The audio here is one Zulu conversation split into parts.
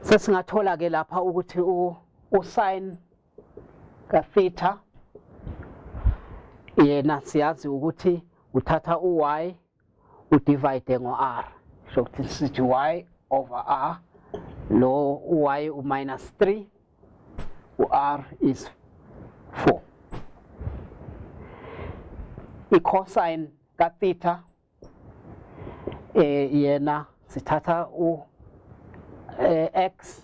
Sesingathola ke lapha ukuthi usin ka theta yena siyazi ukuthi uthatha y udivide ngo-r. So ukuthi sithi y over r, lo y minus 3, u-r is 4. I-cosine ka theta yena sithatha x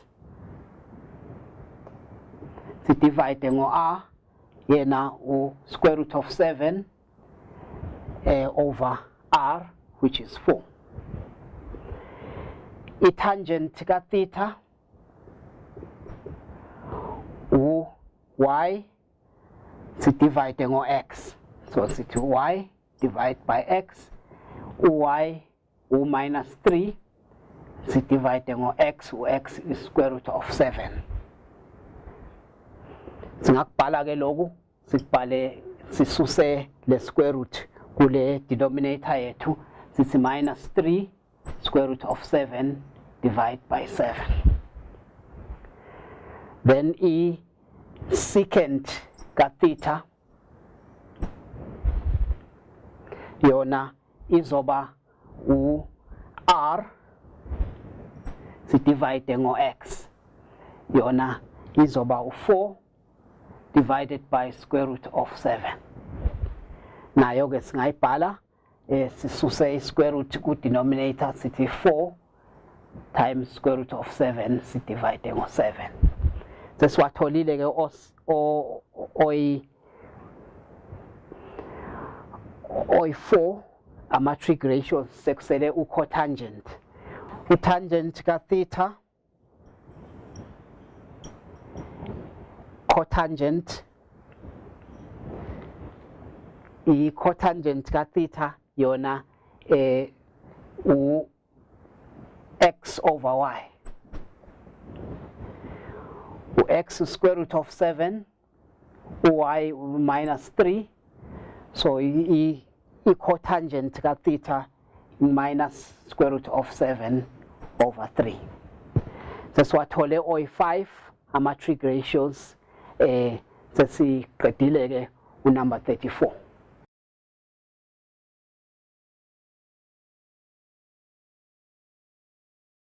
sidivide ngo-r, yena square root of 7 over r, which is 4. I-tangent ka theta y sidivide ngo-x, so sithi y divide by x, y minus 3 sidivide ngo-x, x is square root of 7. Singakubhala ke lokhu, sikubhale sisuse le square root kule denominator yethu, sithi minus 3 square root of 7 divide by 7. Then secant ka theta yona izoba r sidivide ngo-x, yona izoba 4 divided by square root of 7. Nayo ke singayibhala sisuse square root ku denominator, sithi 4 times square root of 7 sidivide ngo-7. Sesiwatholile ke oyi-4 ama-trig ratios, sekusele u-cotangent. U-tangent ka theta, cotangent, i-cotangent ka theta yona u-x over y, u-x square root of 7, u-y minus 3, so i-cotangent ka theta minus square root of 7 over 3. Sesiwathole oyi-5 ama-trig ratios, sesiqedile ke unumber 34.